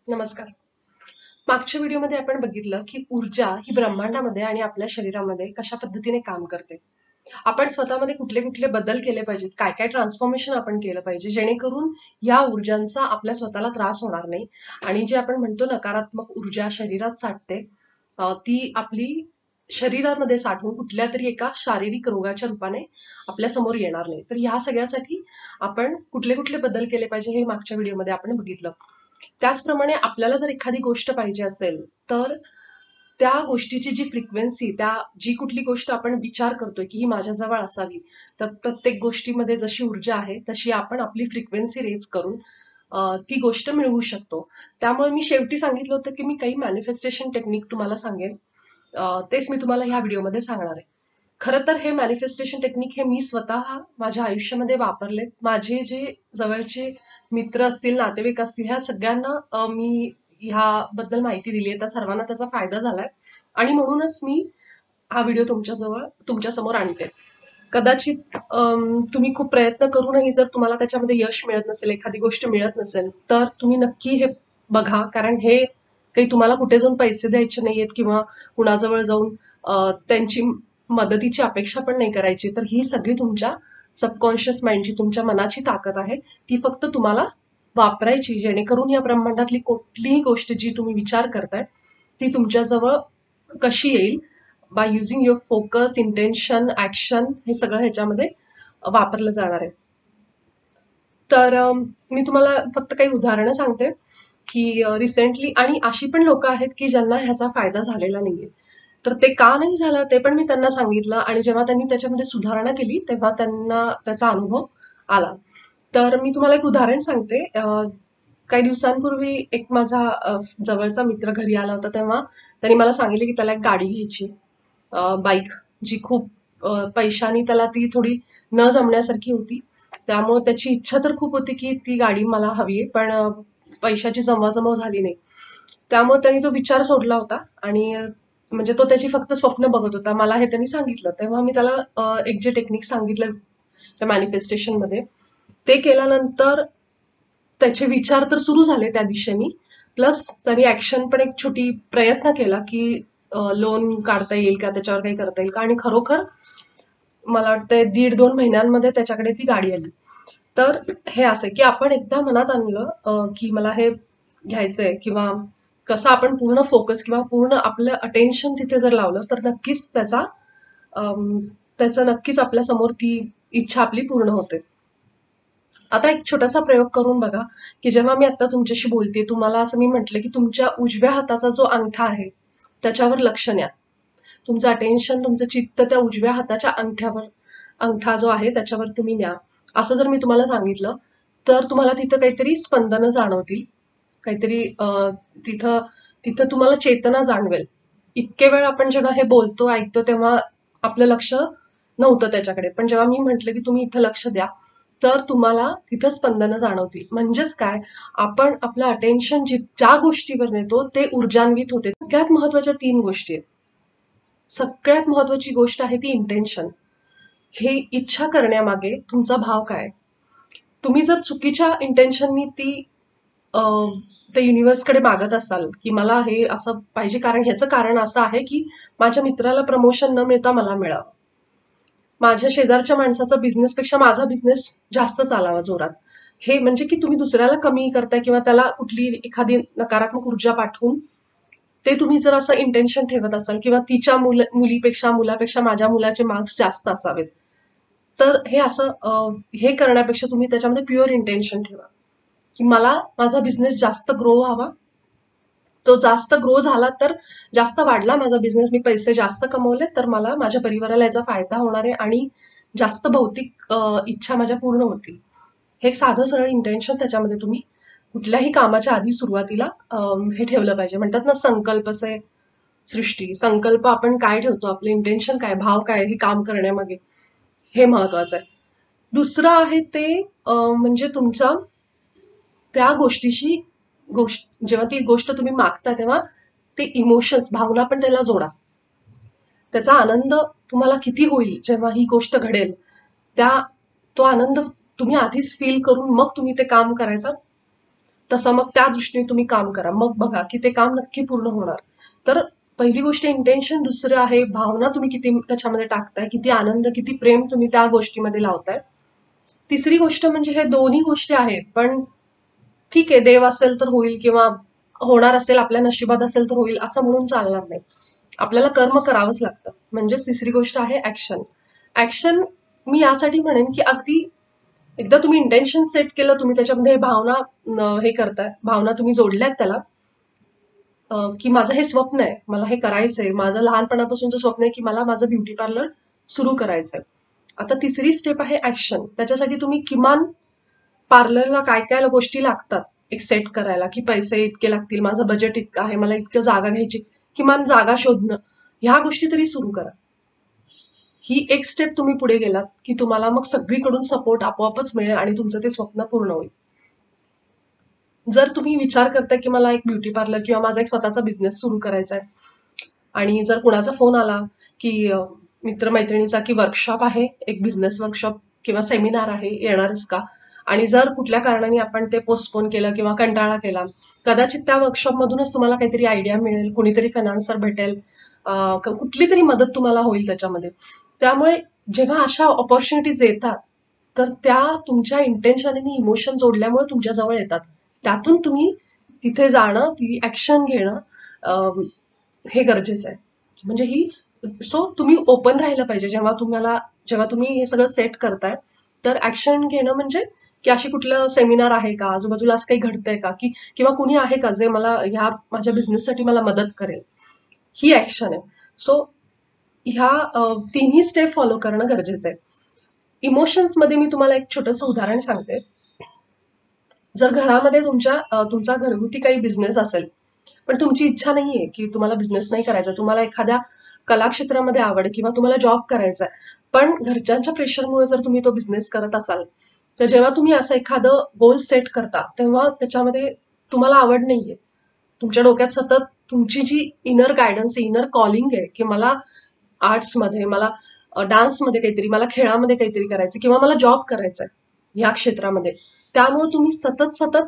नमस्कार. मागच्या व्हिडिओमध्ये आपण बघितलं की ऊर्जा ही ब्रह्मांडामध्ये आणि आपल्या शरीरामध्ये कशा पद्धतीने काम करते. आपण स्वतःमध्ये कुठले कुठले बदल केले पाहिजेत, काय काय ट्रान्सफॉर्मेशन आपण केलं पाहिजे, जेणेकरून या ऊर्जांचा आपल्या स्वतःला त्रास होणार नाही. आणि जे आपण म्हणतो नकारात्मक ऊर्जा शरीरात साठते, ती आपली शरीरामध्ये साठवून कुठल्या तरी एका शारीरिक रोगाच्या रूपाने आपल्या समोर येणार नाही. तर ह्या सगळ्यासाठी आपण कुठले कुठले बदल केले पाहिजे हे मागच्या व्हिडिओमध्ये आपण बघितलं. त्याचप्रमाणे आपल्याला जर एखादी गोष्ट पाहिजे असेल, तर त्या गोष्टीची जी फ्रिक्वेन्सी, जी कुठली गोष्ट आपण विचार करतोय की ही माझ्याजवळ असावी, तर प्रत्येक गोष्टीमध्ये जशी ऊर्जा आहे तशी आपण आपली फ्रिक्वेन्सी रेज करून ती गोष्ट मिळवू शकतो. त्यामुळे मी शेवटी सांगितलं होतं की मी काही मॅनिफेस्टेशन टेक्निक तुम्हाला सांगेन. तेच मी तुम्हाला ह्या व्हिडिओमध्ये सांगणार आहे. खरं तर हे मॅनिफेस्टेशन टेक्निक हे मी स्वतः माझ्या आयुष्यामध्ये वापरलेत. माझे जे जवळचे मित्र असतील, नातेवाईक असतील, ह्या सगळ्यांना मी ह्याबद्दल माहिती दिली आहे. त्या सर्वांना त्याचा फायदा झालाय आणि म्हणूनच मी हा व्हिडिओ तुमच्यासमोर आणते. कदाचित तुम्ही खूप प्रयत्न करूनही जर तुम्हाला त्याच्यामध्ये यश मिळत नसेल, एखादी गोष्ट मिळत नसेल, तर तुम्ही नक्की हे बघा. कारण हे काही तुम्हाला कुठे जाऊन पैसे द्यायचे नाहीयेत किंवा कुणाजवळ जाऊन त्यांची मदतीची अपेक्षा पण नाही करायची. तर ही सगळी तुमच्या सबकॉन्शियस माइंडची, तुमच्या मनाची ताकद आहे. ती फक्त तुम्हाला वापरायची, जेणेकरून या ब्रह्मांडातली कुठलीही गोष्ट जी तुम्ही विचार करताय ती तुमच्याजवळ कशी येईल. By using your focus, intention, action, हे सगळं ह्याच्यामध्ये वापरलं जाणार आहे. तर मी तुम्हाला फक्त काही उदाहरणं सांगते की रिसेंटली, आणि अशी पण लोक आहेत की ज्यांना ह्याचा फायदा झालेला नाहीये. तर ते का नाही झालं ते पण मी त्यांना सांगितलं, आणि जेव्हा त्यांनी त्याच्यामध्ये सुधारणा केली तेव्हा त्यांना त्याचा अनुभव आला. तर मी तुम्हाला एक उदाहरण सांगते. काही दिवसांपूर्वी एक माझा जवळचा मित्र घरी आला होता. तेव्हा त्यांनी मला सांगितले की त्याला एक गाडी घ्यायची, बाईक, जी खूप पैशानी त्याला ती थोडी न जमण्यासारखी होती. त्यामुळे त्याची इच्छा तर खूप होती की ती गाडी मला हवी आहे, पण पैशाची जमवाजमव झाली नाही. त्यामुळे त्यांनी तो विचार सोडला होता आणि म्हणजे तो त्याची फक्त स्वप्न बघत होता. मला हे त्यांनी सांगितलं. तेव्हा मी त्याला एक जे टेक्निक सांगितलं त्या मॅनिफेस्टेशनमध्ये, ते केल्यानंतर त्याचे विचार तर सुरू झाले त्या दिशेने. प्लस त्यांनी ऍक्शन पण, एक छोटी प्रयत्न केला की लोन काढता येईल का, त्याच्यावर काही करता येईल का, आणि खरोखर मला वाटतंय 1.5-2 महिन्यांमध्ये त्याच्याकडे ती गाडी आली. तर हे असं की आपण एकदा मनात आणलं की मला हे घ्यायचंय, किंवा कसं आपण पूर्ण फोकस किंवा पूर्ण आपलं अटेन्शन तिथे जर लावलं, तर नक्कीच अम, त्याचं नक्कीच आपल्या समोर ती इच्छा आपली पूर्ण होते. आता एक छोटासा प्रयोग करून बघा, की जेव्हा मी आता तुमच्याशी बोलते, तुम्हाला असं मी म्हटलं की तुमच्या उजव्या हाताचा जो अंगठा आहे त्याच्यावर लक्ष न्या. तुमचं अटेन्शन, तुमचं चित्त त्या उजव्या हाताच्या अंगठा जो आहे त्याच्यावर तुम्ही न्या. असं जर मी तुम्हाला सांगितलं, तर तुम्हाला तिथं काहीतरी स्पंदनं जाणवतील. काहीतरी तिथं तिथं तुम्हाला चेतना जाणवेल. इतके वेळ आपण जेव्हा हे बोलतो, ऐकतो, तेव्हा आपलं लक्ष नव्हतं त्याच्याकडे. पण जेव्हा मी म्हटलं की तुम्ही इथं लक्ष द्या, तर तुम्हाला तिथं स्पंदनं जाणवतील. म्हणजेच काय, आपण आपलं अटेन्शन ज्या गोष्टीवर नेतो ते ऊर्जान्वित होते. सगळ्यात महत्वाच्या 3 गोष्टी आहेत. सगळ्यात महत्वाची गोष्ट आहे ती इंटेन्शन. हे इच्छा करण्यामागे तुमचा भाव काय? तुम्ही जर चुकीच्या इंटेन्शननी ते युनिव्हर्सकडे मागत असाल की मला हे असं पाहिजे, कारण ह्याचं कारण असं आहे की माझ्या मित्राला प्रमोशन न मिळता मला मिळावं, माझ्या शेजारच्या माणसाचा बिझनेसपेक्षा माझा बिझनेस जास्त चालावा जोरात. हे म्हणजे की तुम्ही दुसऱ्याला कमी करताय किंवा त्याला कुठली एखादी नकारात्मक ऊर्जा पाठवून ते तुम्ही जर असं इंटेन्शन ठेवत असाल, किंवा तिच्या मुलापेक्षा माझ्या मुलाचे मार्क्स जास्त असावेत, तर हे असं हे करण्यापेक्षा तुम्ही त्याच्यामध्ये प्युअर इंटेन्शन ठेवा की मला माझा बिझनेस जास्त ग्रो व्हावा. तो जास्त ग्रो झाला तर, जास्त वाढला माझा बिझनेस, मी पैसे जास्त कमवले, तर मला माझ्या परिवाराला याचा फायदा होणार आहे आणि जास्त भौतिक इच्छा माझ्या पूर्ण होतील. हे एक साधं सरळ इंटेन्शन त्याच्यामध्ये तुम्ही कुठल्याही कामाच्या आधी सुरुवातीला हे ठेवलं पाहिजे. म्हणतात ना, संकल्प से सृष्टी. संकल्प आपण काय ठेवतो, आपलं इंटेन्शन काय, भाव काय, हे काम करण्यामागे, हे महत्वाचं आहे. दुसरं आहे ते म्हणजे तुमचा त्या गोष्टीशी जेव्हा ती गोष्ट तुम्ही मागता तेव्हा ते इमोशन्स, भावना पण त्याला जोडा. त्याचा आनंद तुम्हाला किती होईल जेव्हा ही गोष्ट घडेल, त्या तो आनंद तुम्ही आधीच फील करून मग तुम्ही ते काम करायचा तसं मग त्या दृष्टीने तुम्ही काम करा. मग बघा की ते काम नक्की पूर्ण होणार. तर पहिली गोष्ट इंटेन्शन, दुसरं आहे भावना तुम्ही किती त्याच्यामध्ये टाकताय, किती आनंद, किती प्रेम तुम्ही त्या गोष्टीमध्ये लावताय. तिसरी गोष्ट म्हणजे हे दोन्ही गोष्टी आहेत, पण ठीक आहे देव असेल तर होईल किंवा होणार असेल आपल्या नशिबात असेल तर होईल असं म्हणून चालणार नाही. आपल्याला कर्म करावंच लागतं. म्हणजेच तिसरी गोष्ट आहे ऍक्शन. ऍक्शन मी यासाठी म्हणेन की अगदी एकदा तुम्ही इंटेन्शन सेट केलं, तुम्ही त्याच्यामध्ये भावना हे करताय, भावना तुम्ही जोडल्यात त्याला, की माझं हे स्वप्न आहे, मला हे करायचंय, माझं लहानपणापासूनचं स्वप्न आहे की मला माझं ब्युटी पार्लर सुरू करायचंय. आता तिसरी स्टेप आहे ऍक्शन. त्याच्यासाठी तुम्ही किमान पार्लरला काय काय गोष्टी लागतात एक सेट करायला, की पैसे इतके लागतील, माझं बजेट इतकं आहे, मला इतकं जागा घ्यायची, किमान जागा शोधणं, ह्या गोष्टी तरी सुरू करा. ही एक स्टेप तुम्ही पुढे गेलात की तुम्हाला मग सगळीकडून सपोर्ट आपोआपच मिळेल आणि तुमचं ते स्वप्न पूर्ण होईल. जर तुम्ही विचार करताय की मला एक ब्युटी पार्लर किंवा माझा एक स्वतःचा बिझनेस सुरू करायचा आहे आणि जर कुणाचा फोन आला की मित्रमैत्रिणीचा की वर्कशॉप आहे, एक बिझनेस वर्कशॉप किंवा सेमिनार आहे, येणारच का, आणि जर कुठल्या कारणाने आपण ते पोस्टपोन केलं किंवा कंटाळा केला, कदाचित त्या वर्कशॉप मधूनच तुम्हाला काहीतरी आयडिया मिळेल, कुणीतरी फायनान्सर भेटेल, कुठली तरी मदत तुम्हाला होईल त्याच्यामध्ये. त्यामुळे जेव्हा अशा ऑपॉर्च्युनिटीज येतात तर त्या तुमच्या इंटेन्शन आणि इमोशन जोडल्यामुळे तुमच्या जवळ येतात. त्यातून तुम्ही तिथे जाणं, ती ऍक्शन घेणं हे गरजेचं आहे. म्हणजे ही सो तुम्ही ओपन राहिलं पाहिजे जेव्हा तुम्ही हे सगळं सेट करताय. तर ऍक्शन घेणं म्हणजे की अशी कुठलं सेमिनार आहे का, आजूबाजूला असं काही घडतंय का, की किंवा कुणी आहे का जे मला ह्या माझ्या बिझनेससाठी मला मदत करेल, ही ऍक्शन आहे. सो ह्या तिन्ही स्टेप फॉलो करणं गरजेचं आहे. इमोशन्स मध्ये मी तुम्हाला एक छोटंसं उदाहरण सांगते. जर घरामध्ये तुमचा घरगुती काही बिझनेस असेल, पण तुमची इच्छा नाहीये की तुम्हाला बिझनेस नाही करायचा, तुम्हाला एखाद्या कला क्षेत्रामध्ये आवड किंवा तुम्हाला जॉब करायचा आहे, पण घरच्यांच्या प्रेशरमुळे जर तुम्ही तो बिझनेस करत असाल, तर जेव्हा तुम्ही असं एखादं गोल सेट करता तेव्हा त्याच्यामध्ये तुम्हाला आवड नाहीये. तुमच्या डोक्यात सतत तुमची जी इनर गायडन्स आहे, इनर कॉलिंग आहे, की मला आर्ट्समध्ये, मला डान्समध्ये काहीतरी, मला खेळामध्ये काहीतरी करायचं किंवा मला जॉब करायचा आहे ह्या क्षेत्रामध्ये. त्यामुळे तुम्ही सतत सतत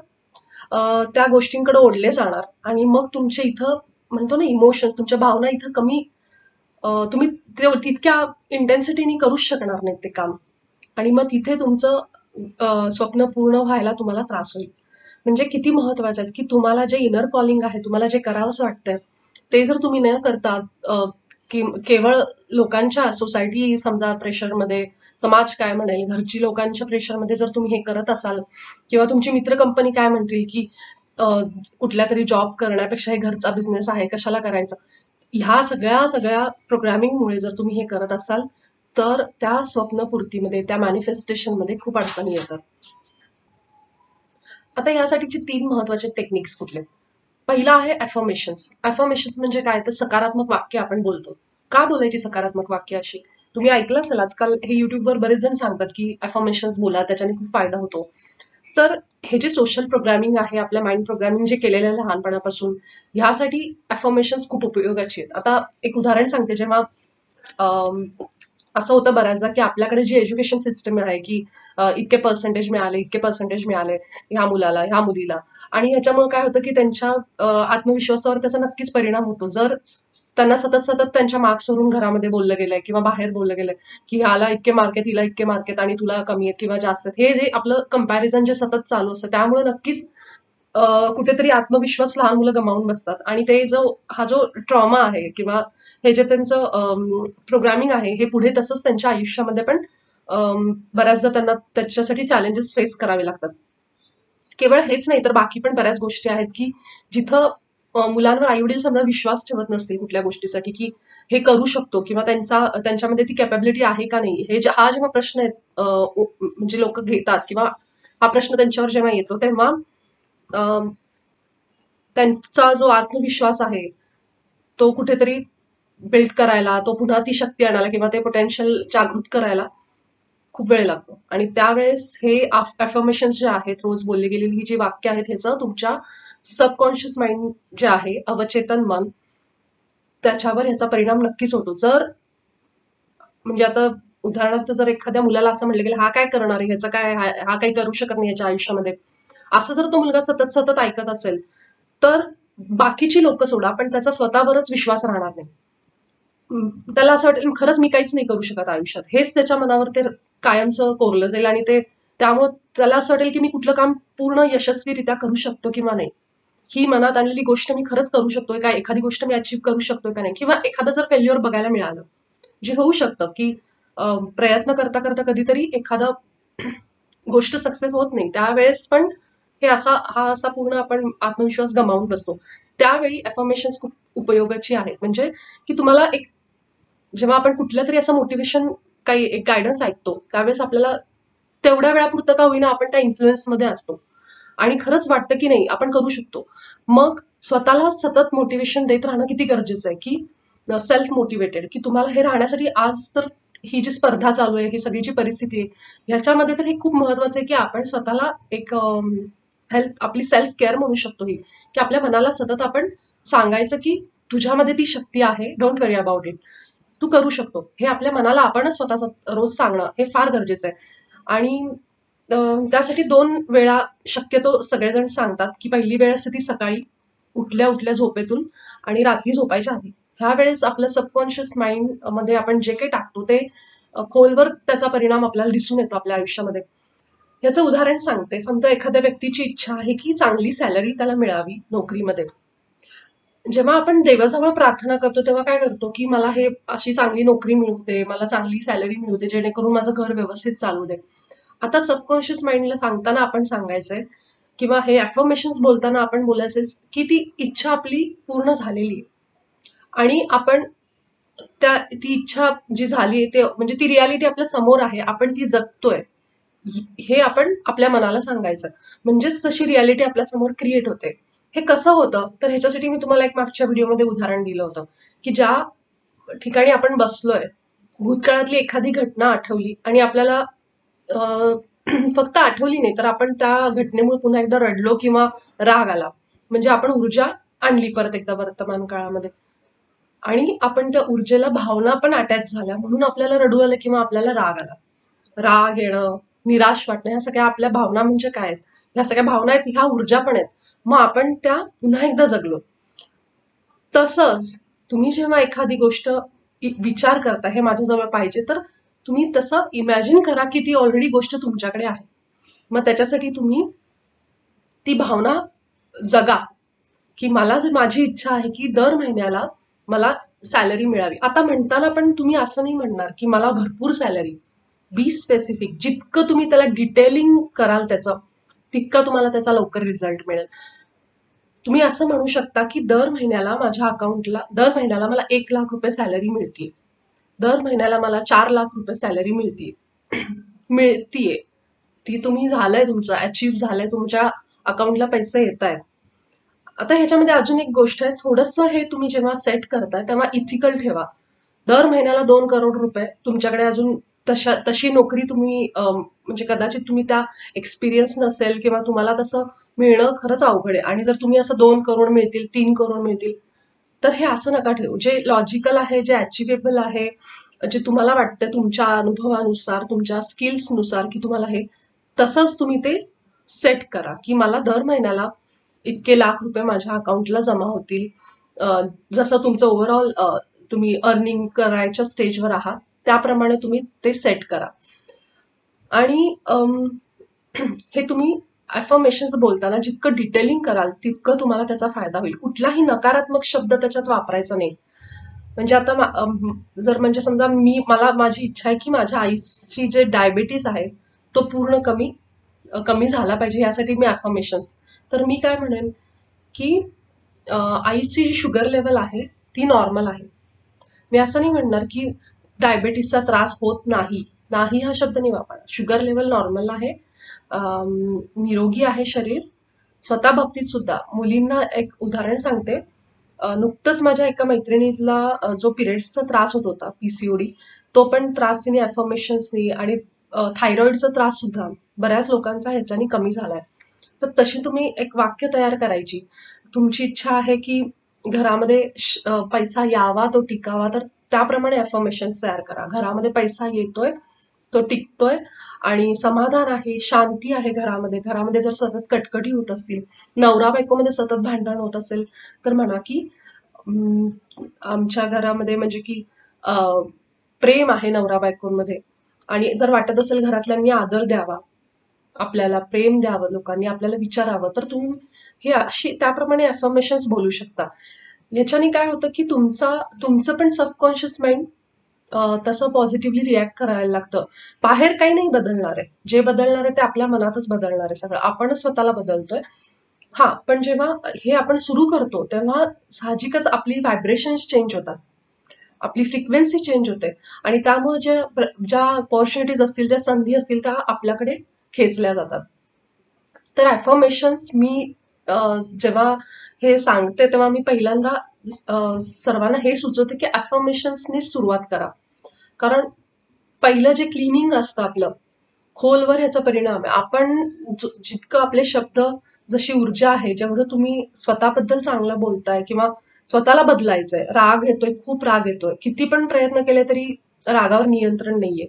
त्या गोष्टींकडे ओढले जाणार आणि मग तुमचे इथं म्हणतो ना इमोशन्स, तुमच्या भावना इथं कमी, तुम्ही तितक्या इंटेन्सिटीने करूच शकणार नाही ते काम, आणि मग तिथे तुमचं स्वप्न पूर्ण व्हायला तुम्हाला त्रास होईल. म्हणजे किती महत्वाचं आहे की तुम्हाला जे इनर कॉलिंग आहे, तुम्हाला जे करावंसं वाटतंय, ते जर तुम्ही न करता केवळ लोकांच्या सोसायटी समजा प्रेशरमध्ये, समाज काय म्हणेल, घरची लोकांच्या प्रेशरमध्ये जर तुम्ही हे करत असाल, किंवा तुमची मित्र कंपनी काय म्हणतील की कुठल्या तरी जॉब करण्यापेक्षा हे घरचा बिझनेस आहे कशाला करायचा, ह्या सगळ्या सगळ्या प्रोग्रामिंगमुळे जर तुम्ही हे करत असाल तर त्या स्वप्नपूर्तीमध्ये, त्या मॅनिफेस्टेशनमध्ये खूप अडचणी येतात. आता यासाठीचे 3 महत्वाचे टेक्निक्स कुठले? पहिला आहे अफर्मेशन्स. अफर्मेशन्स म्हणजे काय, तर सकारात्मक वाक्य आपण बोलतो. का बोलायची सकारात्मक वाक्य अशी? तुम्ही ऐकलं असेल आजकाल हे युट्यूबवर बरेच जण सांगतात की अफर्मेशन्स बोला, त्याच्याने खूप फायदा होतो. तर हे जे सोशल प्रोग्रामिंग आहे, आपल्या माइंड प्रोग्रामिंग जे केलेलं आहे लहानपणापासून, ह्यासाठी अफर्मेशन्स खूप उपयोगाची आहेत. आता एक उदाहरण सांगते. जेव्हा अम, असं होतं बऱ्याचदा की आपल्याकडे जी एज्युकेशन सिस्टम आहे की इतके पर्सेंटेज मिळाले, इतके पर्सेंटेज मिळाले ह्या मुलाला, ह्या मुलीला, आणि ह्याच्यामुळे काय होतं की त्यांच्या आत्मविश्वासावर त्याचा नक्कीच परिणाम होतो. जर त्यांना सतत सतत त्यांच्या मार्क्सवरून घरामध्ये बोललं गेलंय किंवा बाहेर बोललं गेलंय की ह्याला इतके मार्क आहेत, हिला इतके मार्क आहेत आणि तुला कमी आहेत किंवा जास्त आहेत, हे जे आपलं कंपॅरिझन जे सतत चालू असतं, त्यामुळे नक्कीच कुठेतरी आत्मविश्वास लहान मुलं गमावून बसतात, आणि हा जो ट्रॉमा आहे किंवा हे जे त्यांचं प्रोग्रामिंग आहे, हे पुढे तसंच त्यांच्या आयुष्यामध्ये पण बऱ्याचदा त्यांना त्याच्यासाठी चॅलेंजेस फेस करावे लागतात. केवळ हेच नाही तर बाकी पण बऱ्याच गोष्टी आहेत की जिथं मुलांवर आईवडील समजा विश्वास ठेवत नसतील कुठल्या गोष्टीसाठी, की हे करू शकतो किंवा त्यांच्यामध्ये ती कॅपॅबिलिटी आहे का नाही, हा जेव्हा प्रश्न म्हणजे लोक घेतात किंवा हा प्रश्न त्यांच्यावर जेव्हा येतो तेव्हा अं, त्यांचा जो आत्मविश्वास आहे तो कुठेतरी बिल्ड करायला, तो पुन्हा ती शक्ती आणायला किंवा ते पोटेन्शियल जागृत करायला खूप वेळ लागतो. आणि त्यावेळेस हे अफर्मेशन्स जे आहेत, रोज बोलली गेलेली ही जी वाक्य आहेत, ह्याचं तुमच्या सबकॉन्शियस माइंड जे आहे, अवचेतन मन, त्याच्यावर ह्याचा परिणाम नक्कीच होतो. जर म्हणजे आता उदाहरणार्थ जर एखाद्या मुलाला असं म्हणलं गेलं, हा काय करणार आहे, ह्याचं काय, हा काही करू शकत नाही याच्या आयुष्यामध्ये, असं जर तो मुलगा सतत सतत ऐकत असेल तर बाकीची लोक सोडा, पण त्याचा स्वतःवरच विश्वास राहणार नाही. त्याला असं वाटेल खरंच मी काहीच नाही करू शकत आयुष्यात, हेच त्याच्या मनावर ते कायमचं कोरलं जाईल आणि ते त्यामुळे त्याला असं वाटेल की मी कुठलं काम पूर्ण यशस्वीरित्या करू शकतो किंवा नाही, ही मनात आणलेली गोष्ट मी खरंच करू शकतोय का, एखादी गोष्ट मी अचीव्ह करू शकतोय का नाही, किंवा एखादं जर फेल्युअर बघायला मिळालं, जे होऊ शकतं की प्रयत्न करता करता कधीतरी एखादं गोष्ट सक्सेस होत नाही, त्यावेळेस पण हा असा पूर्ण आपण आत्मविश्वास गमावून बसतो. त्यावेळी अफर्मेशन्स खूप उपयोगाची आहेत. म्हणजे की तुम्हाला एक, जेव्हा आपण कुठलं तरी असं मोटिवेशन, काही एक गायडन्स ऐकतो, त्यावेळेस आपल्याला तेवढ्या वेळापुरतं का होईना आपण त्या इन्फ्लुएन्समध्ये असतो आणि खरंच वाटतं की नाही आपण करू शकतो. मग स्वतःला सतत मोटिवेशन देत राहणं किती गरजेचं आहे, की सेल्फ मोटिवेटेड, की तुम्हाला हे राहण्यासाठी आज तर ही जी स्पर्धा चालू आहे, ही सगळी जी परिस्थिती आहे, ह्याच्यामध्ये तर हे खूप महत्वाचं आहे की आपण स्वतःला एक हेल्थ, आपली सेल्फ केअर म्हणू शकतो ही, की आपल्या मनाला सतत आपण सांगायचं की तुझ्यामध्ये ती शक्ती आहे, डोंट वरी अबाउट इट, तू करू शकतो. हे आपल्या मनाला आपणच स्वतः रोज सांगणं हे फार गरजेचं आहे. आणि त्यासाठी 2 वेळा शक्यतो सगळेजण सांगतात, की पहिली वेळ असते ती सकाळी उठल्या उठल्या झोपेतून आणि रात्री झोपायच्या आधी. ह्या वेळेस आपलं सबकॉन्शियस माइंड मध्ये आपण जे काही टाकतो ते खोलवर त्याचा परिणाम आपल्याला दिसून येतो आपल्या आयुष्यामध्ये. याचं उदाहरण सांगते. समजा एखाद्या व्यक्तीची इच्छा आहे की चांगली सॅलरी त्याला मिळावी नोकरीमध्ये. जेव्हा आपण देवाजवळ प्रार्थना करतो तेव्हा काय करतो, की मला हे अशी चांगली नोकरी मिळू दे, मला चांगली सॅलरी मिळू दे, जेणेकरून माझं घर व्यवस्थित चालू दे. आता सबकॉन्शियस माइंडला सांगताना आपण सांगायचंय किंवा हे अफर्मेशन्स बोलताना आपण बोलायचं की ती इच्छा आपली पूर्ण झालेली आहे आणि आपण ती इच्छा जी झाली आहे ते म्हणजे ती रियालिटी आपल्या समोर आहे, आपण ती जगतोय, हे आपण आपल्या मनाला सांगायचं. म्हणजेच तशी रियालिटी आपल्या समोर क्रिएट होते. हे कसं होतं तर ह्याच्यासाठी मी तुम्हाला एक मागच्या व्हिडिओमध्ये उदाहरण दिलं होतं, की ज्या ठिकाणी आपण बसलोय, भूतकाळातली एखादी घटना आठवली आणि आपल्याला अं, फक्त आठवली नाही तर आपण त्या घटनेमुळे पुन्हा एकदा रडलो किंवा राग आला, म्हणजे आपण ऊर्जा आणली परत एकदा वर्तमान काळामध्ये आणि आपण त्या ऊर्जेला भावना पण अटॅच झाल्या म्हणून आपल्याला रडू आलं किंवा आपल्याला राग आला. राग येणं, निराश वाटणं, ह्या सगळ्या आपल्या भावना म्हणजे काय आहेत, ह्या सगळ्या भावना आहेत, ह्या ऊर्जा पण आहेत. मग आपण त्या पुन्हा एकदा जगलो. तसंच तुम्ही जेव्हा एखादी गोष्ट विचार करता हे माझ्याजवळ पाहिजे, तर तुम्ही तसं इमॅजिन करा की ती ऑलरेडी गोष्ट तुमच्याकडे आहे. मग त्याच्यासाठी तुम्ही ती भावना जगा, की मला जर माझी इच्छा आहे की दर महिन्याला मला सॅलरी मिळावी. आता म्हणताना पण तुम्ही असं नाही म्हणणार की मला भरपूर सॅलरी, बी स्पेसिफिक. जितकं तुम्ही त्याला डिटेलिंग कराल त्याचं, तितकं तुम्हाला त्याचा लवकर रिझल्ट मिळेल. तुम्ही असं म्हणू शकता की दर महिन्याला माझ्या अकाउंटला, दर महिन्याला मला 1,00,000 रुपये सॅलरी मिळते, दर महिन्याला मला 4,00,000 रुपये सॅलरी मिळते मिळतीये. ती तुम्ही झालंय, तुमचं अचीव्ह झालंय, तुमच्या अकाउंटला पैसे येत आहेत. आता ह्याच्यामध्ये अजून एक गोष्ट आहे, थोडंसं हे तुम्ही जेव्हा सेट करताय तेव्हा इथिकल ठेवा. दर महिन्याला 2 करोड रुपये तुमच्याकडे अजून तशी नोकरी तुम्ही म्हणजे कदाचित तुम्ही त्या एक्सपिरियन्स नसेल किंवा तुम्हाला तसं मिळणं खरंच अवघड आहे आणि जर तुम्ही असं 2 करोड मिळतील, 3 करोड मिळतील, तर हे असं नका ठेवू. जे लॉजिकल आहे, जे अचिवेबल आहे, जे तुम्हाला वाटतं तुमच्या अनुभवानुसार, तुमच्या स्किल्सनुसार की तुम्हाला हे, तसंच तुम्ही ते सेट करा की मला दर महिन्याला इतके लाख रुपये माझ्या अकाउंटला जमा होतील. जसं तुमचं ओव्हरऑल तुम्ही अर्निंग करायच्या स्टेजवर आहात त्याप्रमाणे तुम्ही ते सेट करा. आणि हे तुम्ही अफर्मेशन्स बोलताना जितकं डिटेलिंग कराल तितकं तुम्हाला त्याचा फायदा होईल. कुठलाही नकारात्मक शब्द त्याच्यात वापरायचा नाही. म्हणजे आता जर म्हणजे समजा मला माझी इच्छा आहे की माझ्या आईची जे डायबिटीस आहे तो पूर्ण कमी कमी झाला पाहिजे, यासाठी मी अफर्मेशन्स, तर मी काय म्हणेन की आईची जी शुगर लेवल आहे ती नॉर्मल आहे. मी असं नाही म्हणणार की डायबिटीसचा त्रास होत नाही, नाही हा शब्द नाही वापरणार. शुगर लेवल नॉर्मल आहे, निरोगी आहे शरीर. स्वतः बाबतीत सुद्धा मुलींना एक उदाहरण सांगते. नुकतंच माझ्या एका मैत्रिणीला जो पिरियड्सचा त्रास होत होता, पीसीओडी, तो पण त्रास तिने अफर्मेशन्सनी आणि थायरॉइडचा त्रास सुद्धा बऱ्याच लोकांचा ह्याच्यानी कमी झालाय. तर तशी तुम्ही एक वाक्य तयार करायची. तुमची इच्छा आहे की घरामध्ये पैसा यावा, तो टिकावा, तर त्याप्रमाणे अफर्मेशन्स तयार करा. घरामध्ये पैसा येतोय, तो टिकतोय आणि समाधान आहे, शांती आहे घरामध्ये. घरामध्ये जर सतत कटकटी होत असतील, नवरा बायकोमध्ये सतत भांडण होत असेल, तर म्हणा की अं, आमच्या घरामध्ये म्हणजे की प्रेम आहे नवरा बायकोंमध्ये. आणि जर वाटत असेल घरातल्यांनी आदर द्यावा, आपल्याला प्रेम द्यावं, लोकांनी आपल्याला विचारावं, तर तुम्ही हे अशी त्याप्रमाणे अफर्मेशन्स बोलू शकता. ह्याच्याने काय होतं की तुमचं पण सबकॉन्शियस माइंड तसं पॉझिटिव्हली रिॲक्ट करायला लागतं. बाहेर काही नाही बदलणार आहे. जे बदलणार आहे ते आपल्या मनातच बदलणार आहे सगळं. आपणच स्वतःला बदलतोय. हां, पण जेव्हा हे आपण सुरू करतो, तेव्हा साहजिकच आपली व्हायब्रेशन्स चेंज होतात. आपली फ्रिक्वेन्सी चेंज होते आणि त्यामुळे ज्या अपॉर्च्युनिटीज असतील, ज्या संधी असतील, त्या आपल्याकडे खेचल्या जातात. तर अफर्मेशन्स मी जेव्हा हे सांगते, तेव्हा मी पहिल्यांदा सर्वांना हे सुचवते की अफर्मेशन्सनी सुरुवात करा. कारण पहिलं जे क्लिनिंग असतं आपलं, खोलवर ह्याचा परिणाम आहे. आपण जितकं आपले शब्द, जशी ऊर्जा आहे, जेवढं तुम्ही स्वतःबद्दल चांगलं बोलताय किंवा स्वतःला बदलायचंय, राग येतोय, खूप राग येतोय, किती पण प्रयत्न केले तरी रागावर नियंत्रण नाहीये.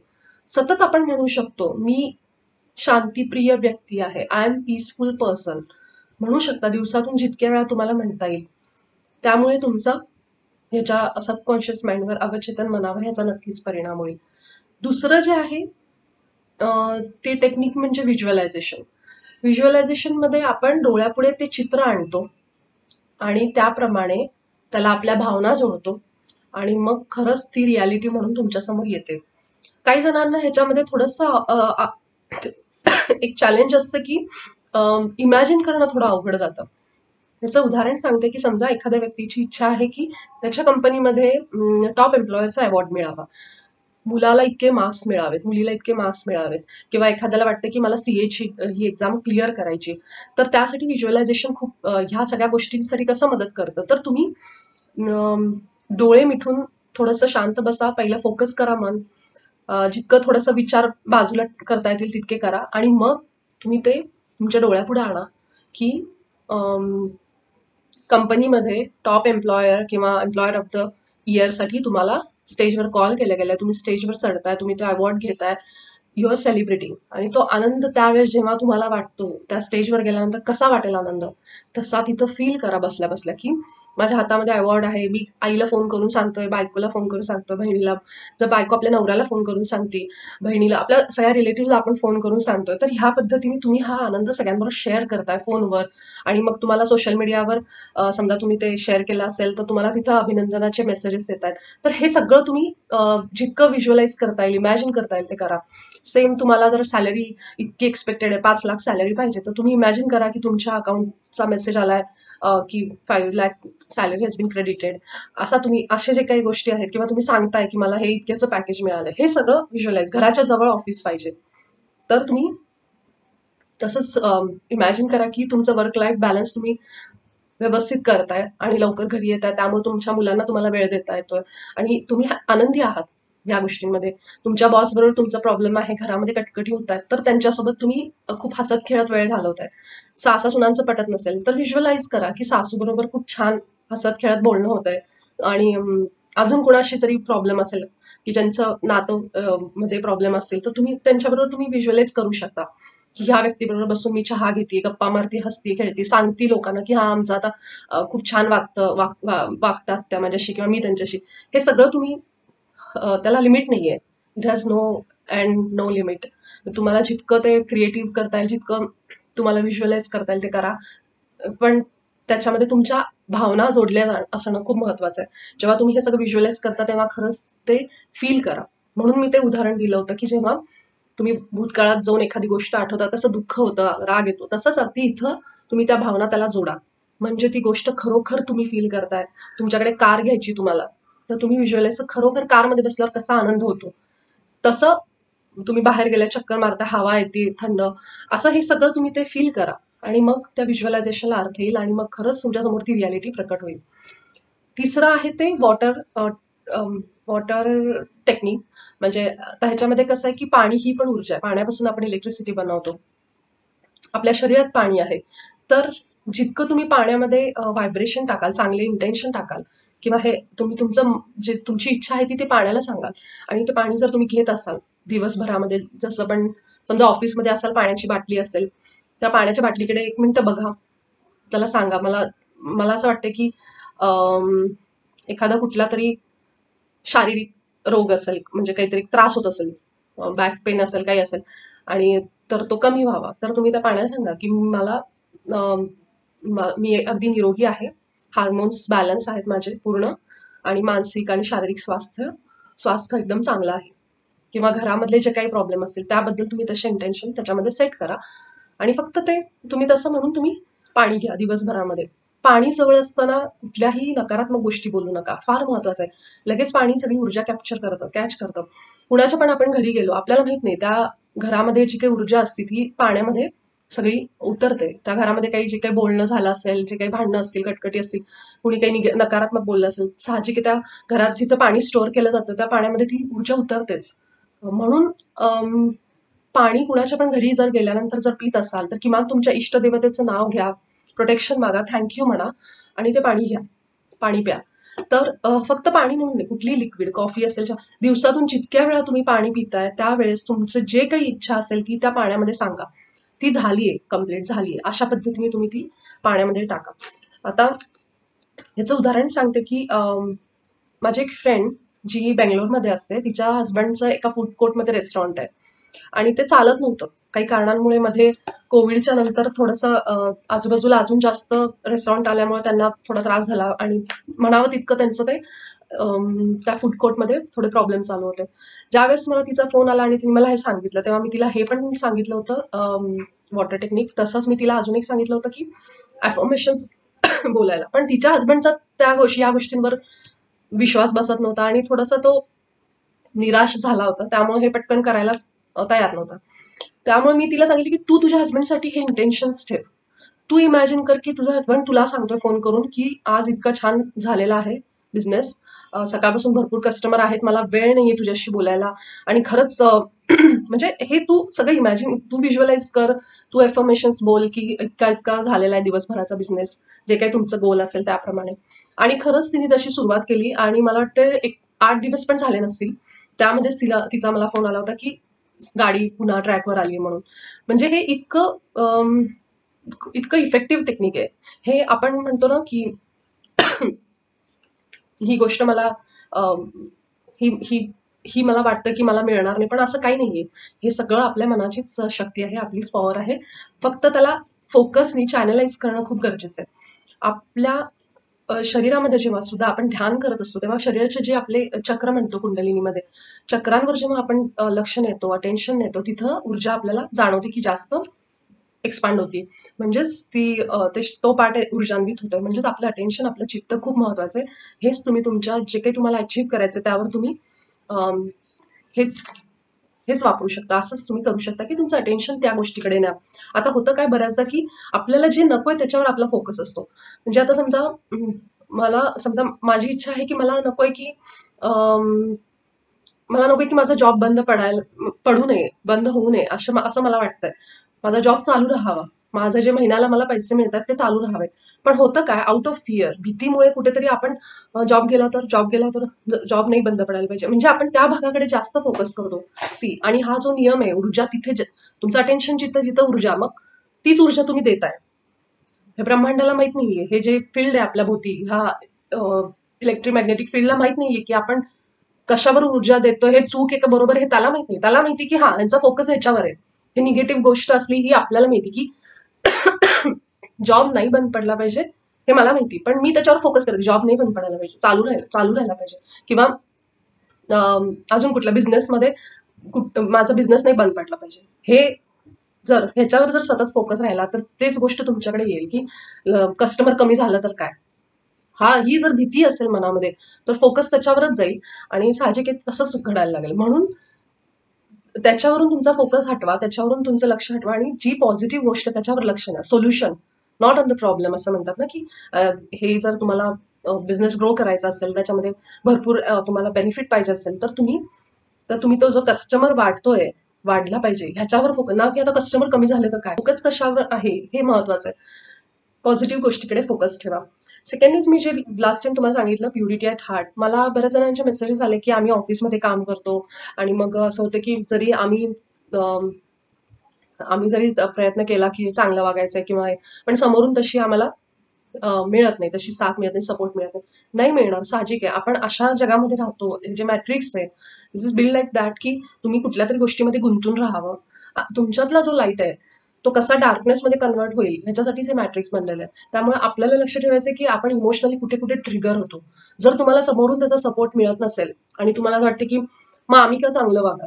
सतत आपण म्हणू शकतो, मी शांतीप्रिय व्यक्ती आहे, आय एम पीसफुल पर्सन, म्हणू शकता दिवसातून जितक्या वेळा तुम्हाला म्हणता येईल. त्यामुळे तुमचा ह्याच्या सबकॉन्शियस माइंडवर, अवचेतन मनावर ह्याचा नक्कीच परिणाम होईल. दुसरं जे आहे ते टेक्निक म्हणजे व्हिज्युअलायझेशन. व्हिज्युअलायझेशनमध्ये आपण डोळ्यापुढे ते चित्र आणतो आणि त्याप्रमाणे त्याला आपल्या भावना जोडतो आणि मग खरंच ती रियालिटी म्हणून तुमच्यासमोर येते. काही जणांना ह्याच्यामध्ये थोडंसं एक चॅलेंज असतं की इमॅजिन करणं थोडं अवघड जातं. ह्याचं उदाहरण सांगते की समजा एखाद्या व्यक्तीची इच्छा आहे की त्याच्या कंपनीमध्ये टॉप एम्प्लॉयरचा अवॉर्ड मिळावा, मुलाला इतके मार्क्स मिळावेत, मुलीला इतके मार्क्स मिळावेत, किंवा एखाद्याला वाटतं की मला सीएची ही एक्झाम क्लिअर करायची. तर त्यासाठी व्हिज्युअलायझेशन खूप ह्या सगळ्या गोष्टींसाठी कसं मदत करतं, तर तुम्ही डोळे मिटून थोडंसं शांत बसा, पहिलं फोकस करा मन, जितकं थोडंसं विचार बाजूला करता येतील तितके करा आणि मग तुम्ही ते तुमच्या डोळ्यापुढे आणा की कंपनीमध्ये टॉप एम्प्लॉयर किंवा एम्प्लॉयर ऑफ द इयरसाठी तुम्हाला स्टेजवर कॉल केला गेलाय, तुम्ही स्टेजवर चढताय, तुम्ही तो अवॉर्ड घेताय, यू आर सेलिब्रेटिंग. आणि तो आनंद त्यावेळेस जेव्हा तुम्हाला वाटतो, त्या स्टेजवर गेल्यानंतर कसा वाटेल आनंद, तसा तिथं फील करा बसल्या बसल्या की माझ्या हातामध्ये अवॉर्ड आहे, मी आईला फोन करून सांगतोय, बायकोला फोन करून सांगतोय, बहिणीला, जर बायको आपल्या नवऱ्याला फोन करून सांगते, बहिणीला, आपल्या सगळ्या रिलेटिव्हला आपण फोन करून सांगतोय, तर ह्या पद्धतीने तुम्ही हा आनंद सगळ्यांबरोबर शेअर करताय फोनवर. आणि मग तुम्हाला सोशल मीडियावर समजा तुम्ही ते शेअर केलं असेल, तर तुम्हाला तिथं अभिनंदनाचे मेसेजेस येत आहेत. तर हे सगळं तुम्ही जितकं व्हिज्युअलाइज करता येईल, इमॅजिन करता येईल ते करा. सेम तुम्हाला जर सॅलरी इतकी एक्सपेक्टेड आहे, 5 लाख सॅलरी पाहिजे, तर तुम्ही इमॅजिन करा की तुमच्या अकाउंटचा मेसेज आलाय की 5 lakh salary has been credited. असा तुम्ही असे जे काही गोष्टी आहेत किंवा तुम्ही सांगताय की मला हे इतक्याचं पॅकेज मिळालं, हे सगळं व्हिज्युअलाइज. घराच्या जवळ ऑफिस पाहिजे, तर तुम्ही तसंच इमॅजिन करा की तुमचं वर्क लाईफ बॅलन्स तुम्ही व्यवस्थित करताय आणि लवकर घरी येताय, त्यामुळे तुमच्या मुलांना तुम्हाला वेळ देता येतोय आणि तुम्ही आनंदी आहात या गोष्टींमध्ये. तुमच्या बॉस बरोबर तुमचा प्रॉब्लेम आहे, घरामध्ये कटकटी होत आहेत, तर त्यांच्यासोबत तुम्ही खूप हसत खेळत वेळ घालवताय. सासा सुनांचं पटत नसेल तर व्हिज्युअलाइज करा की सासू बरोबर खूप छान हसत खेळत बोलणं होत आहे. आणि अजून कोणाशी तरी प्रॉब्लेम असेल की ज्यांचं नातं मध्ये प्रॉब्लेम असतील, तर तुम्ही त्यांच्याबरोबर तुम्ही व्हिज्युअलाइज करू शकता की ह्या व्यक्तीबरोबर बसून मी चहा घेते, गप्पा मारती, हसती, खेळती, सांगती लोकांना की हा आमचं आता खूप छान वागतात त्या माझ्याशी किंवा मी त्यांच्याशी. हे सगळं तुम्ही त्याला लिमिट नाहीये. It has no end no limit. तुम्हाला जितकं ते क्रिएटिव्ह करता येईल, जितकं तुम्हाला व्हिज्युअलाइज करता येईल ते करा. पण त्याच्यामध्ये तुमच्या भावना जोडल्या असणं खूप महत्वाचं आहे. जेव्हा तुम्ही हे सगळं व्हिज्युअलाइज करता, तेव्हा खरंच ते फील करा. म्हणून मी ते उदाहरण दिलं होतं की जेव्हा तुम्ही भूतकाळात जाऊन एखादी गोष्ट आठवता, कसं दुःख होतं, राग येतो, तसंच अगदी इथं तुम्ही त्या भावना त्याला जोडा. म्हणजे ती गोष्ट खरोखर तुम्ही फील करताय. तुमच्याकडे कार घ्यायची तुम्हाला, तर तुम्ही व्हिज्युअलाइज खरोखर कारमध्ये बसल्यावर कसा आनंद होतो, तसं तुम्ही बाहेर गेल्या, चक्कर मारता, हवा येते थंड, असं हे सगळं तुम्ही ते फील करा. आणि मग त्या व्हिज्युअलायझेशनला अर्थ येईल आणि मग खरंच तुमच्यासमोर ती रियालिटी प्रकट होईल. तिसरं आहे ते वॉटर टेक्निक. म्हणजे आता ह्याच्यामध्ये कसं आहे की पाणी ही पण ऊर्जा आहे, पाण्यापासून आपण इलेक्ट्रिसिटी बनवतो. आपल्या शरीरात पाणी आहे, तर जितकं तुम्ही पाण्यामध्ये व्हायब्रेशन टाकाल, चांगले इंटेन्शन टाकाल, किंवा हे तुम्ही तुमचं जे तुमची इच्छा आहे ती ते पाण्याला सांगाल आणि ते पाणी जर तुम्ही घेत असाल, दिवसभरामध्ये जसं पण समजा ऑफिसमध्ये असाल, पाण्याची बाटली असेल, त्या पाण्याच्या बाटलीकडे 1 मिनिट बघा, त्याला सांगा मला मला असं वाटतं की अम, एखादा कुठला तरी शारीरिक रोग असेल, म्हणजे काहीतरी त्रास होत असेल, बॅक पेन असेल, काही असेल, आणि तर तो कमी व्हावा, तर तुम्ही त्या पाण्याला सांगा की मला मी अगदी निरोगी आहे, हार्मोन्स बॅलन्स आहेत माझे पूर्ण, आणि मानसिक आणि शारीरिक स्वास्थ्य स्वास्थ्य एकदम चांगलं आहे. किंवा घरामधले जे काही प्रॉब्लेम असतील त्याबद्दल तुम्ही तसे इंटेन्शन त्याच्यामध्ये सेट करा, आणि फक्त ते तुम्ही तसं म्हणून तुम्ही पाणी घ्या दिवसभरामध्ये. पाणी जवळ असताना कुठल्याही नकारात्मक गोष्टी बोलू नका, फार महत्वाचं आहे. लगेच पाणी सगळी ऊर्जा कॅच करतं. कुणाच्या पण आपण घरी गेलो, आपल्याला माहित नाही त्या घरामध्ये जी काही ऊर्जा असते ती पाण्यामध्ये सगळी उतरते. त्या घरामध्ये काही जे काही बोलणं झालं असेल, जे काही भांडणं असतील, कटकटी असतील, कुणी काही नकारात्मक बोललं असेल, साहजिक आहे त्या घरात जिथं पाणी स्टोअर केलं जातं त्या पाण्यामध्ये ती ऊर्जा उतरतेच. म्हणून पाणी कुणाच्या पण घरी जर गेल्यानंतर जर पित असाल तर किमान तुमच्या इष्टदेवतेचं नाव घ्या, प्रोटेक्शन मागा, थँक्यू म्हणा, आणि ते पाणी घ्या, पाणी प्या. तर फक्त पाणी म्हणून नाही, कुठलीही लिक्विड, कॉफी असेल, दिवसातून जितक्या वेळा तुम्ही पाणी पिताय त्यावेळेस तुमचं जे काही इच्छा असेल ती त्या पाण्यामध्ये सांगा, ती झालीये, कम्प्लीट झालीये, अशा पद्धतीने तुम्ही ती पाण्यामध्ये टाका. आता ह्याचं उदाहरण सांगते की माझी एक फ्रेंड जी बेंगलोरमध्ये असते, तिच्या हस्बंडचं एका फूड कोर्टमध्ये रेस्टॉरंट आहे, आणि ते चालत नव्हतं काही कारणांमुळे. मध्ये कोविडच्या नंतर थोडंसं आजूबाजूला अजून जास्त रेस्टॉरंट आल्यामुळे त्यांना थोडा त्रास झाला, आणि म्हणावं तितकं त्यांचं ते त्या फूड कोर्टमध्ये थोडे प्रॉब्लेम चालू होते. ज्यावेळेस मला तिचा फोन आला आणि तिने मला हे सांगितलं, तेव्हा मी तिला हे पण सांगितलं होतं वॉटर टेक्निक. तसंच मी तिला अजून एक सांगितलं होतं की अफर्मेशन्स बोलायला. पण तिच्या हस्बंडचा या गोष्टींवर विश्वास बसत नव्हता, आणि थोडासा तो निराश झाला होता, त्यामुळे हे पटकन करायला तयार नव्हता. त्यामुळे मी तिला सांगितलं की तू तुझ्या हस्बंडसाठी हे इंटेन्शन्स ठेव. तू इमॅजिन कर की तुझा हस्बंड तुला सांगतोय फोन करून की आज इतका छान झालेला आहे बिझनेस, सकाळपासून भरपूर कस्टमर आहेत, मला वेळ नाहीये तुझ्याशी बोलायला, आणि खरंच म्हणजे हे तू सगळं इमॅजिन, तू व्हिज्युअलाइज कर, तू एफर्मेशन्स बोल की इतका इतका झालेला आहे दिवसभराचा बिझनेस, जे काही तुमचं गोल असेल त्याप्रमाणे. आणि खरंच तिने तशी सुरुवात केली, आणि मला वाटतं एक 8 दिवस पण झाले नसतील, त्यामध्येच तिचा मला फोन आला होता की गाडी पुन्हा ट्रॅकवर आली म्हणून. म्हणजे हे इतकं इफेक्टिव्ह टेक्निक आहे. हे आपण म्हणतो ना की ही गोष्ट मला ही ही ही मला वाटतं की मला मिळणार नाही, पण असं काही नाहीये. हे सगळं आपल्या मनाचीच शक्ती आहे, आपलीच पॉवर आहे. फक्त त्याला फोकसनी चॅनलाइज करणं खूप गरजेचं आहे. आपल्या शरीरामध्ये जेव्हा सुद्धा आपण ध्यान करत असतो, तेव्हा शरीराचे जे आपले चक्र म्हणतो कुंडलिनीमध्ये, चक्रांवर जेव्हा आपण लक्ष नेतो, अटेन्शन नेतो, तिथं ऊर्जा आपल्याला जाणवते की जास्त एक्सपांड होती. म्हणजेच तो पार्ट ऊर्जान्वित होतोय. म्हणजेच आपलं अटेन्शन, आपलं चित्त खूप महत्वाचं आहे. हेच तुम्ही तुमच्या जे काही तुम्हाला अचीव्ह करायचं त्यावर तुम्ही हेच हेच वापरू शकता. असंच तुम्ही करू शकता की तुमचं अटेन्शन त्या गोष्टीकडे न्या. आता होतं काय बऱ्याचदा की आपल्याला जे नकोय त्याच्यावर आपला फोकस असतो. म्हणजे आता समजा माझी इच्छा आहे की मला नकोय की माझा जॉब पडू नये, बंद होऊ नये, असं मला वाटतंय. माझा जॉब चालू राहावा. माझं जे महिन्याला मला पैसे मिळतात ते चालू राहावे. पण होतं काय, आउट ऑफ फिअर, भीतीमुळे कुठेतरी आपण जॉब गेला तर जॉब नाही बंद पडायला पाहिजे, म्हणजे आपण त्या भागाकडे जास्त फोकस करतो. आणि हा जो नियम आहे, ऊर्जा तुमचं अटेन्शन जिथं जिथं ऊर्जा, मग तीच ऊर्जा तुम्ही देताय. हे ब्रह्मांडाला माहित नाहीये, हे जे फील्ड आहे आपल्या भोवती, ह्या इलेक्ट्रोमॅग्नेटिक फील्डला माहित नाहीये की आपण कशावर ऊर्जा देतो, हे चूक आहे का बरोबर, हे त्याला माहित नाही. त्याला माहिती की यांचा फोकस ह्याच्यावर आहे. हे निगेटिव्ह गोष्ट असली ही आपल्याला माहिती की जॉब नाही बंद पडला पाहिजे, हे मला माहिती, पण मी त्याच्यावर फोकस करते. जॉब नाही बंद पडायला पाहिजे, चालू राहायला पाहिजे. किंवा अजून कुठल्या बिझनेसमध्ये माझा बिझनेस नाही बंद पडला पाहिजे. ह्याच्यावर जर सतत फोकस राहिला तर तेच गोष्ट तुमच्याकडे येईल की कस्टमर कमी झालं तर काय. ही जर भीती असेल मनामध्ये तर फोकस त्याच्यावरच जाईल, आणि साहजिक आहे तसंच घडायला लागेल. म्हणून त्याच्यावरून तुमचा फोकस हटवा, त्याच्यावरून तुमचं लक्ष हटवा, आणि जी पॉझिटिव्ह गोष्ट त्याच्यावर लक्ष द्या. Solution, not on the problem, असं म्हणतात ना की हे जर तुम्हाला बिझनेस ग्रो करायचा असेल, त्याच्यामध्ये भरपूर तुम्हाला बेनिफिट पाहिजे असेल, तर तुम्ही तो जो कस्टमर वाढला पाहिजे ह्याच्यावर फोकस, ना की आता कस्टमर कमी झाले तर काय, फोकस कशावर आहे हे महत्वाचं आहे. पॉझिटिव्ह गोष्टीकडे फोकस ठेवा. सेकंड इज, मी जे लास्ट टाइम तुम्हाला सांगितलं प्युरिटी ॲट हार्ट, मला बऱ्याच जणांचे मेसेजेस आले की आम्ही ऑफिसमध्ये काम करतो आणि मग असं होतं की जरी आम्ही जरी प्रयत्न केला की चांगलं वागायचं किंवा पण समोरून तशी आम्हाला मिळत नाही, तशी साथ मिळत नाही, सपोर्ट मिळत नाही. नाही मिळणार, साहजिक आहे. आपण अशा जगामध्ये राहतो, जे मॅट्रिक्स आहे, दिस इज बिल्ड लाईक दॅट, की तुम्ही कुठल्या तरी गोष्टीमध्ये गुंतून राहावं. तुमच्यातला जो लाईट आहे तो कसा डार्कनेसमध्ये कन्वर्ट होईल ह्याच्यासाठीच हे मॅट्रिक्स बनलेलं आहे. त्यामुळे आपल्याला लक्ष ठेवायचं की आपण इमोशनली कुठे कुठे ट्रिगर होतो. जर तुम्हाला समोरून त्याचा सपोर्ट मिळत नसेल आणि तुम्हाला असं वाटतं की मग आम्ही का चांगलं वागा,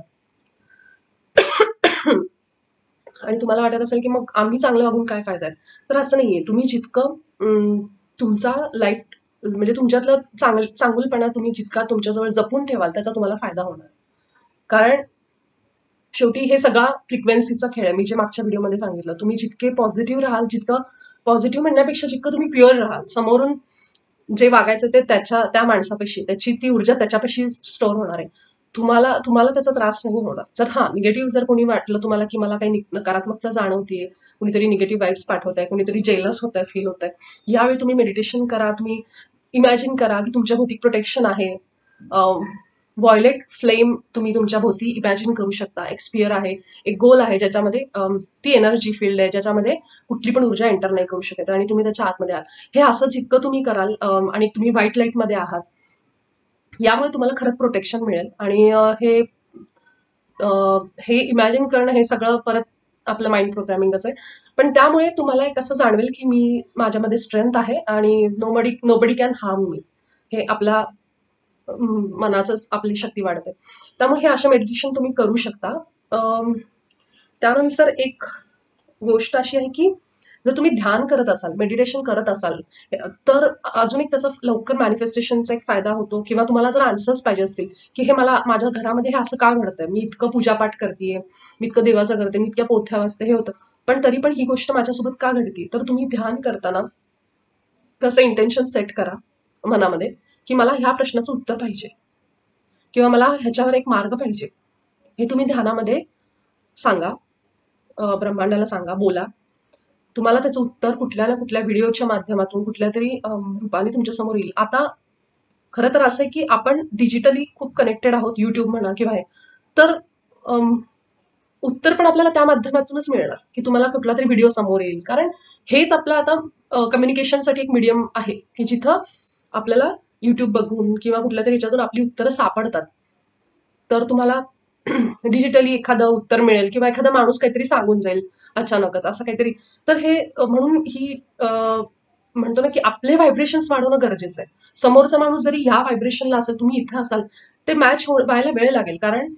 आणि तुम्हाला वाटत असेल की मग आम्ही चांगलं वागून काय फायदा आहे, तर असं नाहीये. तुम्ही जितकं तुमचा लाईट म्हणजे तुमच्यातलं चांगुलपणा तुम्ही जितका तुमच्याजवळ जपून ठेवाल त्याचा तुम्हाला फायदा होणार. कारण शेवटी हे सगळा फ्रिक्वेन्सीचा खेळ आहे. मी जे मागच्या व्हिडिओमध्ये सांगितलं, तुम्ही जितके पॉझिटिव्ह राहाल, जितकं पॉझिटिव्ह म्हणण्यापेक्षा जितकं तुम्ही प्युअर राहाल, समोरून जे वागायचं ते त्या माणसापाशी, त्याची ती ऊर्जा त्याच्यापाशी स्टोअर होणार आहे. तुम्हाला तुम्हाला त्याचा त्रास नाही होणार. निगेटिव्ह जर कोणी वाटलं तुम्हाला की मला काही नकारात्मकता जाणवतीये, कुणीतरी निगेटिव्ह वाईब्स पाठवत आहे, कुणीतरी जेलस होत आहे, फील होत आहे, यावेळी तुम्ही मेडिटेशन करा. तुम्ही इमॅजिन करा की तुमच्या भोवती प्रोटेक्शन आहे. व्हायलेट फ्लेम तुम्ही तुमच्या भोवती इमॅजिन करू शकता. एक स्पियर आहे, एक गोल आहे, ज्याच्यामध्ये ती एनर्जी फील्ड आहे, ज्याच्यामध्ये कुठली पण ऊर्जा एंटर नाही करू शकत आणि तुम्ही त्याच्या आतमध्ये आहात. हे असं जितकं तुम्ही कराल आणि तुम्ही व्हाईट लाईटमध्ये आहात, यामुळे तुम्हाला खरंच प्रोटेक्शन मिळेल. आणि हे इमॅजिन करणं हे सगळं परत आपलं माइंड प्रोग्रामिंगच आहे. पण त्यामुळे तुम्हाला एक असं जाणवेल की मी माझ्यामध्ये स्ट्रेंथ आहे आणि नोबडी कॅन हार्म मी. हे आपला मनाचंच आपली शक्ती वाढते. त्यामुळे हे अशा मेडिटेशन तुम्ही करू शकता. त्यानंतर एक गोष्ट अशी आहे की जर तुम्ही ध्यान करत असाल, मेडिटेशन करत असाल, तर अजून एक त्याचा लवकर मॅनिफेस्टेशनचा एक फायदा होतो. किंवा तुम्हाला जर आन्सर्स पाहिजे असतील की हे मला माझ्या घरामध्ये हे असं का घडतंय, मी इतकं पूजापाठ करतेय, मी इतकं देवाचं करते, मी इतक्या पोथ्या वाचते, हे होतं, पण तरी पण ही गोष्ट माझ्यासोबत का घडते, तर तुम्ही ध्यान करताना तसं इंटेन्शन सेट करा मनामध्ये की मला ह्या प्रश्नाचं उत्तर पाहिजे किंवा मला ह्याच्यावर एक मार्ग पाहिजे. हे तुम्ही ध्यानामध्ये सांगा, ब्रह्मांडाला सांगा, बोला. तुम्हाला त्याचं उत्तर कुठल्या ना कुठल्या व्हिडिओच्या माध्यमातून कुठल्या तरी रूपाने तुमच्या समोर येईल. आता खरं तर असं आहे की आपण डिजिटली खूप कनेक्टेड आहोत, युट्यूब म्हणा किंवा हे, तर उत्तर पण आपल्याला त्या माध्यमातूनच मिळणार की तुम्हाला कुठला तरी व्हिडिओ समोर येईल. कारण हेच आपलं आता कम्युनिकेशनसाठी एक मीडियम आहे की जिथं आपल्याला युट्यूब बघून किंवा कुठल्या तरी ह्याच्यातून आपली उत्तरं सापडतात. तर तुम्हाला डिजिटली एखादं उत्तर मिळेल किंवा एखादा माणूस काहीतरी सांगून जाईल अचानकच असं काहीतरी. तर हे म्हणून ही म्हणतो ना की आपले व्हायब्रेशन्स वाढवणं गरजेचं आहे. समोरचा माणूस जरी ह्या व्हायब्रेशनला असेल, तुम्ही इथे असाल, ते मॅच व्हायला वेळ लागेल. कारण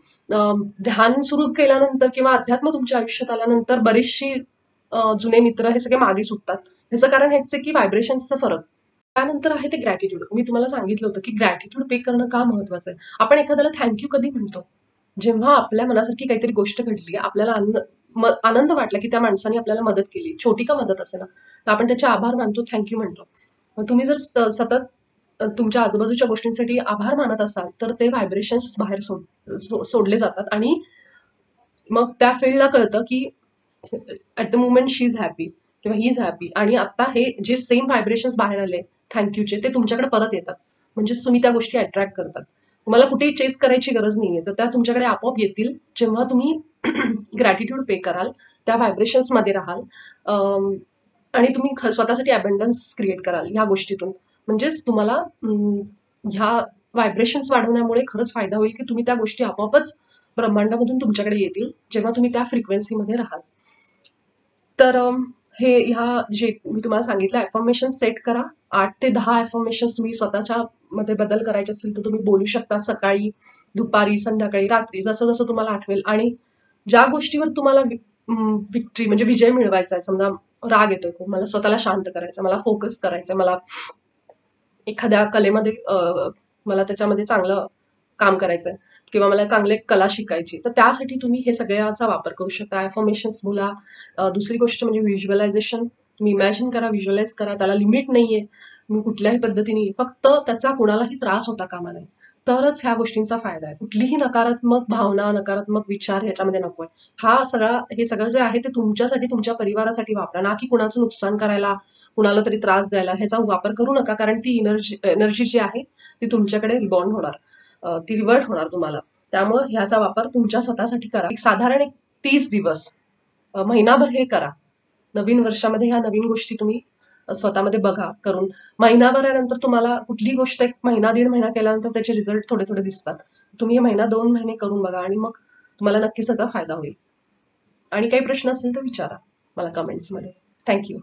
ध्यान सुरू केल्यानंतर किंवा अध्यात्म तुमच्या आयुष्यात आल्यानंतर बरेचशी जुने मित्र हे सगळे मागे सुटतात. ह्याचं कारण हेच आहे की व्हायब्रेशन्सचा फरक. त्यानंतर आहे ते ग्रॅटिट्यूड. मी तुम्हाला सांगितलं होतं की ग्रॅटिट्यूड पे करणं का महत्वाचं आहे. आपण एखाद्याला थँक्यू कधी म्हणतो, जेव्हा आपल्या मनासारखी काहीतरी गोष्ट घडली, आपल्याला आनंद वाटला की त्या माणसाने आपल्याला मदत केली, छोटी का मदत असे ना, तर आपण त्याचे आभार मानतो, थँक्यू म्हणतो. तुम्ही जर सतत तुमच्या आजूबाजूच्या गोष्टींसाठी आभार मानत असाल, तर ते व्हायब्रेशन्स बाहेर सोडले जातात आणि मग त्या फील्डला कळतं की at the moment she is happy किंवा ही इज हॅपी. आणि आता हे जे सेम व्हायब्रेशन्स बाहेर आले थँक्यूचे, ते तुमच्याकडे परत येतात. म्हणजेच तुम्ही त्या गोष्टी अट्रॅक्ट करतात. तुम्हाला कुठेही चेस करायची गरज नाहीये, तर त्या तुमच्याकडे आपोआप येतील जेव्हा तुम्ही ग्रॅटिट्यूड पे कराल, त्या व्हायब्रेशन्समध्ये राहाल आणि तुम्ही स्वतःसाठी अबंडन्स क्रिएट कराल ह्या गोष्टीतून. म्हणजेच तुम्हाला ह्या व्हायब्रेशन्स वाढवण्यामुळे खरंच फायदा होईल की तुम्ही त्या गोष्टी आपोआपच ब्रह्मांडामधून तुमच्याकडे येतील जेव्हा तुम्ही त्या फ्रिक्वेन्सीमध्ये राहाल. तर हे ह्या जे मी तुम्हाला सांगितलं, ॲफर्मेशन सेट करा. 8 ते 10 ॲफर्मेशन्स तुम्ही स्वतःच्या मध्ये बदल करायचे असतील तर तुम्ही बोलू शकता, सकाळी, दुपारी, संध्याकाळी, रात्री, जसं जसं तुम्हाला आठवेल. आणि ज्या गोष्टीवर तुम्हाला विक्ट्री म्हणजे विजय मिळवायचा आहे, समजा राग येतोय खूप, मला स्वतःला शांत करायचं, मला फोकस करायचं, मला एखाद्या कलेमध्ये मला त्याच्यामध्ये चांगलं काम करायचंय किंवा मला चांगले कला शिकायची, तर त्यासाठी तुम्ही हे सगळ्याचा वापर करू शकता. ॲफर्मेशन्स बोला. दुसरी गोष्ट म्हणजे व्हिज्युअलायझेशन. तुम्ही इमॅजिन करा, व्हिज्युअलाइज करा. त्याला लिमिट नाहीये. मी कुठल्याही पद्धतीने, फक्त त्याचा कोणालाही त्रास होता कामा नये, तरच ह्या गोष्टींचा फायदा आहे. कुठलीही नकारात्मक भावना, नकारात्मक विचार ह्याच्यामध्ये नकोय. हे सगळं जे आहे ते तुमच्यासाठी, तुमच्या परिवारासाठी वापरा, ना की कुणाचं नुकसान करायला, कुणाला तरी त्रास द्यायला ह्याचा वापर करू नका, कारण ती एनर्जी जी आहे ती तुमच्याकडे रिबॉन्ड होणार, ती रिव्हर्ट होणार तुम्हाला. त्यामुळे ह्याचा वापर तुमच्या स्वतःसाठी करा. एक साधारण 30 दिवस, महिनाभर हे करा. नवीन वर्षामध्ये ह्या नवीन गोष्टी तुम्ही स्वतःमध्ये बघा करून. महिनाभरानंतर तुम्हाला कुठली गोष्ट एक महिना 1.5 महिना केल्यानंतर त्याचे रिझल्ट थोडे थोडे दिसतात. तुम्ही हे महिना 2 महिने करून बघा आणि मग तुम्हाला नक्कीच त्याचा फायदा होईल. आणि काही प्रश्न असेल तर विचारा मला कमेंट्समध्ये. थँक्यू.